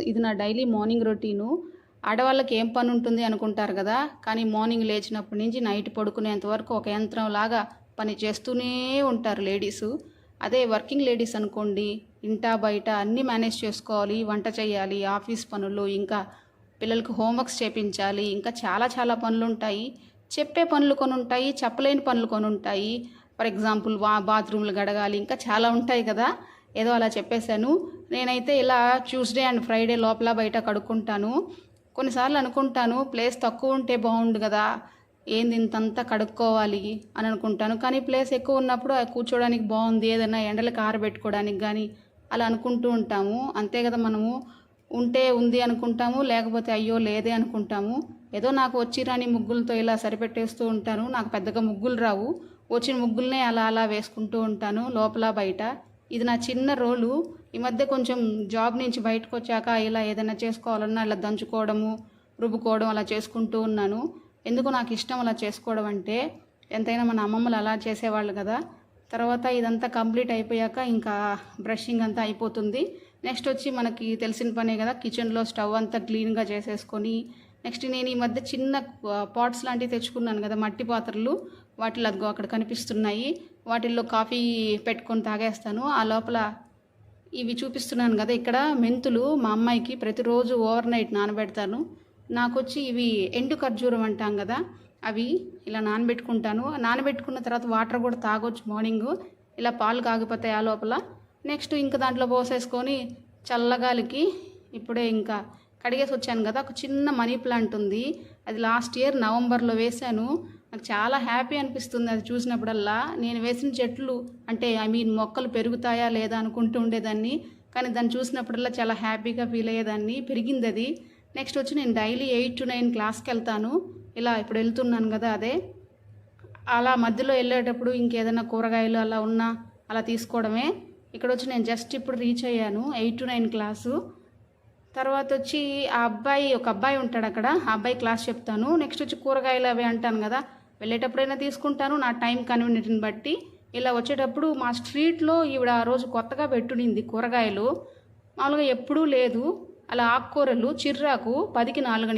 ఇది నా daily morning routine. ఆడవాళ్ళకి ఏం పని ఉంటుంది అనుకుంటారు కదా, కానీ మార్నింగ్ లేచినప్పటి నుంచి నైట్ పడుకునేంత వరకు ఒక యంత్రంలాగా పని చేస్తూనే ఉంటారు లేడీసు. అదే వర్కింగ్ లేడీస్ అనుకోండి, ఇంటా బయట అన్నీ మేనేజ్ చేసుకోవాలి, వంట చేయాలి, ఆఫీస్ పనులు, ఇంకా పిల్లలకు హోంవర్క్స్ చేపించాలి, ఇంకా చాలా చాలా పనులు ఉంటాయి. చెప్పే పనులు కొన్ని ఉంటాయి, చెప్పలేని పనులు కొన్ని ఉంటాయి. ఫర్ ఎగ్జాంపుల్ బాత్రూమ్లు గడగాలి, ఇంకా చాలా ఉంటాయి కదా. ఏదో అలా చెప్పేశాను. నేనైతే ఇలా ట్యూస్డే అండ్ ఫ్రైడే లోపల బయట కడుక్కుంటాను. కొన్నిసార్లు అనుకుంటాను, ప్లేస్ తక్కువ ఉంటే బాగుండు కదా, ఏంది ఇంతంతా కడుక్కోవాలి అని అనుకుంటాను. కానీ ప్లేస్ ఎక్కువ ఉన్నప్పుడు కూర్చోడానికి బాగుంది, ఏదైనా ఎండలకు ఆరబెట్టుకోవడానికి కానీ అలా అనుకుంటూ ఉంటాము. అంతే కదా, మనము ఉంటే ఉంది అనుకుంటాము, లేకపోతే అయ్యో లేదే అనుకుంటాము. ఏదో నాకు వచ్చి రాని ముగ్గులతో ఇలా సరిపెట్టేస్తూ ఉంటాను. నాకు పెద్దగా ముగ్గులు రావు, వచ్చిన ముగ్గులనే అలా అలా వేసుకుంటూ ఉంటాను లోపల బయట. ఇది నా చిన్న రోలు. ఈ మధ్య కొంచెం జాబ్ నుంచి బయటకు వచ్చాక ఇలా ఏదైనా చేసుకోవాలన్నా ఇలా దంచుకోవడము, రుబ్బుకోవడం అలా చేసుకుంటూ ఉన్నాను. ఎందుకు నాకు ఇష్టం అలా చేసుకోవడం అంటే, ఎంతైనా మన అమ్మమ్మలు అలా చేసేవాళ్ళు కదా. తర్వాత ఇదంతా కంప్లీట్ అయిపోయాక ఇంకా బ్రషింగ్ అంతా అయిపోతుంది. నెక్స్ట్ వచ్చి మనకి తెలిసిన పనే కదా, కిచెన్లో స్టవ్ అంతా క్లీన్గా చేసేసుకొని, నెక్స్ట్ నేను ఈ మధ్య చిన్న పాట్స్ లాంటివి తెచ్చుకున్నాను కదా, మట్టి పాత్రలు. వాటిలో అదిగో అక్కడ కనిపిస్తున్నాయి. వాటిల్లో కాఫీ పెట్టుకొని తాగేస్తాను. ఆ లోపల ఇవి చూపిస్తున్నాను కదా, ఇక్కడ మెంతులు మా అమ్మాయికి ప్రతిరోజు ఓవర్ నైట్ నానబెడతాను. నాకు వచ్చి ఇవి ఎండు ఖర్జూరం అంటాం కదా, అవి ఇలా నానబెట్టుకుంటాను. నానబెట్టుకున్న తర్వాత వాటర్ కూడా తాగొచ్చు మార్నింగు. ఇలా పాలు కాగిపోతాయి ఆ లోపల. నెక్స్ట్ ఇంకా దాంట్లో పోసేసుకొని చల్లగాలికి ఇప్పుడే ఇంకా కడిగేసి వచ్చాను కదా, ఒక చిన్న మనీ ప్లాంట్ ఉంది. అది లాస్ట్ ఇయర్ నవంబర్లో వేశాను. నాకు చాలా హ్యాపీ అనిపిస్తుంది అది చూసినప్పుడల్లా. నేను వేసిన చెట్లు అంటే మొక్కలు పెరుగుతాయా లేదా అనుకుంటూ ఉండేదాన్ని, కానీ దాన్ని చూసినప్పుడల్లా చాలా హ్యాపీగా ఫీల్ అయ్యేదాన్ని. పెరిగింది అది. నెక్స్ట్ వచ్చి నేను డైలీ 8 to 9 క్లాస్కి వెళ్తాను. ఇలా ఇప్పుడు వెళ్తున్నాను కదా, అదే అలా మధ్యలో వెళ్ళేటప్పుడు ఇంకేదైనా కూరగాయలు అలా ఉన్నా అలా తీసుకోవడమే. ఇక్కడ వచ్చి నేను జస్ట్ ఇప్పుడు రీచ్ అయ్యాను 8 to 9 క్లాసు. తర్వాత వచ్చి ఒక అబ్బాయి ఉంటాడు అక్కడ, ఆ అబ్బాయి క్లాస్ చెప్తాను. నెక్స్ట్ వచ్చి కూరగాయలు అవి అంటాను కదా, వెళ్ళేటప్పుడైనా తీసుకుంటాను నా టైం కన్వీనియన్స్ని బట్టి. ఇలా వచ్చేటప్పుడు మా స్ట్రీట్లో ఈవిడ ఆ రోజు కొత్తగా పెట్టునింది కూరగాయలు, మామూలుగా ఎప్పుడూ లేదు. అలా ఆకుకూరలు చిర్రాకు 10కి 4